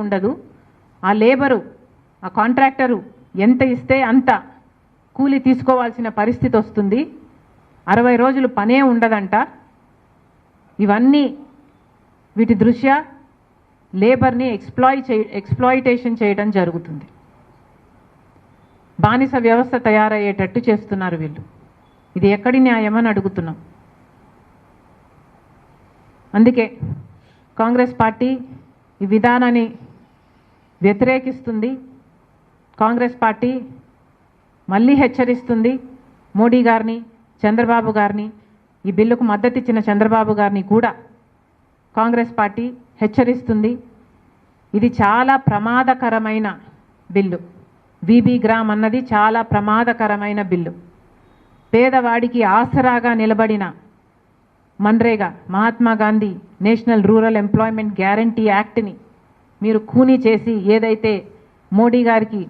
ఉండదు. ఆ లేబరు ఆ కాంట్రాక్టరు ఎంత ఇస్తే అంత కూలి తీసుకోవాల్సిన పరిస్థితి వస్తుంది. 60 రోజులు పనే ఉండదంట. ఇవన్నీ వీటి దృష్ట్యా లేబర్ని ఎక్స్ప్లాయిటేషన్ చేయడం జరుగుతుంది. బానిస వ్యవస్థ తయారయ్యేటట్టు చేస్తున్నారు వీళ్ళు. ఇది ఎక్కడి న్యాయమని అడుగుతున్నాం. అందుకే కాంగ్రెస్ పార్టీ ఈ విధానాన్ని వ్యతిరేకిస్తుంది. కాంగ్రెస్ పార్టీ మళ్ళీ హెచ్చరిస్తుంది మోడీ గారిని, చంద్రబాబు గారిని, ఈ బిల్లుకు మద్దతు ఇచ్చిన చంద్రబాబు గారిని కూడా కాంగ్రెస్ పార్టీ హెచ్చరిస్తుంది. ఇది చాలా ప్రమాదకరమైన బిల్లు. వీబీ గ్రామ్ అన్నది చాలా ప్రమాదకరమైన బిల్లు. పేదవాడికి ఆసరాగా నిలబడిన MNREGA, Mahatma Gandhi national rural employment guarantee యాక్ట్ని మీరు ఖూనీ చేసి ఏదైతే మోడీ గారికి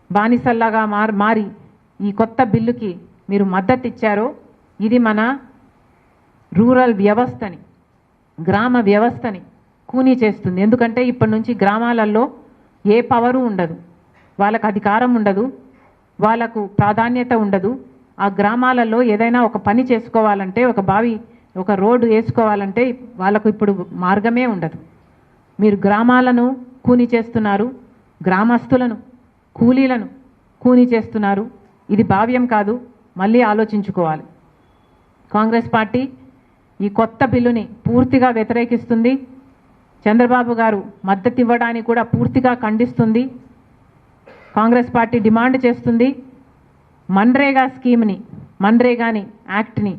బానిసల్లాగా మారి ఈ కొత్త బిల్లుకి మీరు మద్దతు ఇచ్చారో ఇది మన రూరల్ వ్యవస్థని, గ్రామ వ్యవస్థని ఖూనీ చేస్తుంది. ఎందుకంటే ఇప్పటి నుంచి గ్రామాలలో ఏ పవరు ఉండదు, వాళ్ళకు అధికారం ఉండదు, వాళ్ళకు ప్రాధాన్యత ఉండదు. ఆ గ్రామాలలో ఏదైనా ఒక పని చేసుకోవాలంటే, ఒక బావి, ఒక రోడ్డు వేసుకోవాలంటే వాళ్ళకు ఇప్పుడు మార్గమే ఉండదు. మీరు గ్రామాలను ఖూనీ చేస్తున్నారు, గ్రామస్తులను, కూలీలను ఖూనీ చేస్తున్నారు. ఇది భావ్యం కాదు, మళ్ళీ ఆలోచించుకోవాలి. కాంగ్రెస్ పార్టీ ఈ కొత్త బిల్లుని పూర్తిగా వ్యతిరేకిస్తుంది. చంద్రబాబు గారు మద్దతు ఇవ్వడానికి కూడా పూర్తిగా ఖండిస్తుంది. కాంగ్రెస్ పార్టీ డిమాండ్ చేస్తుంది మన్రేగా స్కీమ్ని, మన్రేగాని యాక్ట్ని,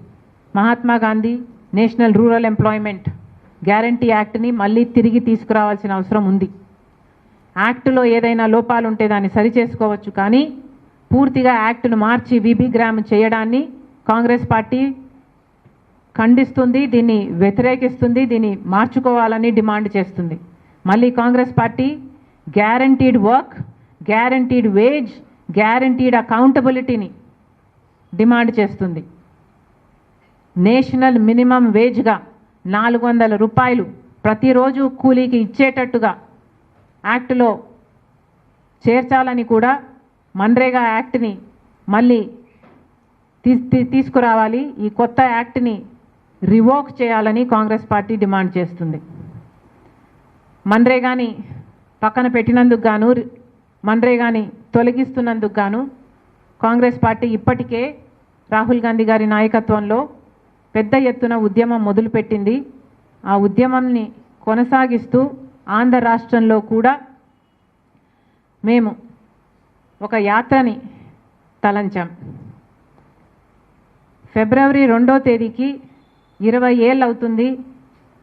Mahatma Gandhi national rural employment guarantee యాక్ట్ని మళ్ళీ తిరిగి తీసుకురావాల్సిన అవసరం ఉంది. యాక్టులో ఏదైనా లోపాలు ఉంటే దాన్ని సరిచేసుకోవచ్చు, కానీ పూర్తిగా యాక్టును మార్చి వీబీ గ్రామ్ చేయడాన్ని కాంగ్రెస్ పార్టీ ఖండిస్తుంది, దీన్ని వ్యతిరేకిస్తుంది, దీన్ని మార్చుకోవాలని డిమాండ్ చేస్తుంది. మళ్ళీ Congress party guaranteed work, guaranteed wage, guaranteed అకౌంటబిలిటీని డిమాండ్ చేస్తుంది. నేషనల్ మినిమం వేజ్గా 400 రూపాయలు ప్రతిరోజు కూలీకి ఇచ్చేటట్టుగా యాక్టులో చేర్చాలని కూడా మన్రేగా యాక్ట్ని మళ్ళీ తీసుకురావాలి. ఈ కొత్త యాక్ట్ని రివోక్ చేయాలని కాంగ్రెస్ పార్టీ డిమాండ్ చేస్తుంది. మన్రేగాని పక్కన పెట్టినందుకు గాను, మన్రేగాని తొలగిస్తున్నందుకు గాను కాంగ్రెస్ పార్టీ ఇప్పటికే రాహుల్ గాంధీ గారి నాయకత్వంలో పెద్ద ఎత్తున ఉద్యమం మొదలుపెట్టింది. ఆ ఉద్యమాన్ని కొనసాగిస్తూ ఆంధ్ర రాష్ట్రంలో కూడా మేము ఒక యాత్రని తలంచాం. ఫిబ్రవరి 2వ తేదీకి 20 ఏళ్ళు అవుతుంది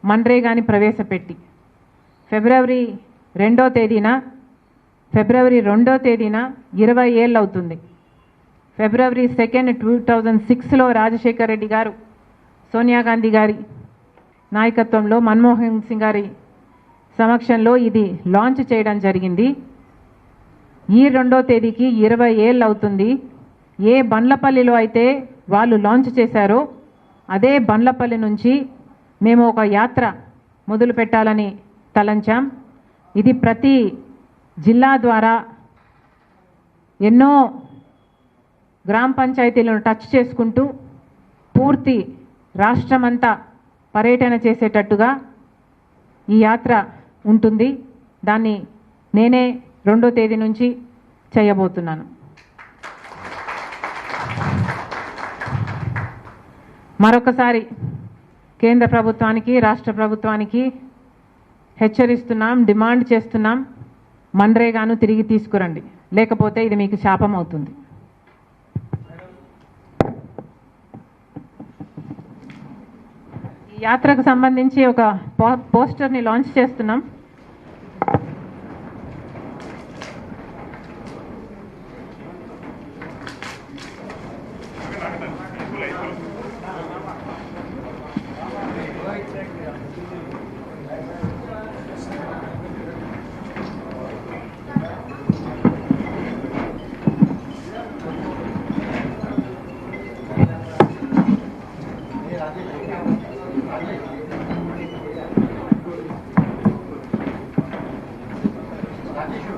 మన్రేగాని ప్రవేశపెట్టి. ఫిబ్రవరి 2వ తేదీన 20 ఏళ్ళు అవుతుంది. ఫిబ్రవరి 2, 2006లో రాజశేఖర్ రెడ్డి గారు, సోనియా గాంధీ గారి నాయకత్వంలో, మన్మోహన్ సింగ్ గారి సమక్షంలో ఇది లాంచ్ చేయడం జరిగింది. ఈ 2వ తేదీకి 20 ఏళ్ళు అవుతుంది. ఏ బండ్లపల్లిలో అయితే వాళ్ళు లాంచ్ చేశారో అదే బండ్లపల్లి నుంచి మేము ఒక యాత్ర మొదలు పెట్టాలని తలంచాం. ఇది ప్రతి జిల్లా ద్వారా ఎన్నో గ్రామ పంచాయతీలను టచ్ చేసుకుంటూ పూర్తి రాష్ట్రమంతా పర్యటన చేసేటట్టుగా ఈ యాత్ర ఉంటుంది. దాన్ని నేనే 2వ తేదీ నుంచి చేయబోతున్నాను. మరొకసారి కేంద్ర ప్రభుత్వానికి, రాష్ట్ర ప్రభుత్వానికి హెచ్చరిస్తున్నాం, డిమాండ్ చేస్తున్నాం, మన్రేగాను తిరిగి తీసుకురండి, లేకపోతే ఇది మీకు శాపం అవుతుంది. ఈ యాత్రకు సంబంధించి ఒక పోస్టర్ని లాంచ్ చేస్తున్నాం. రాజేష్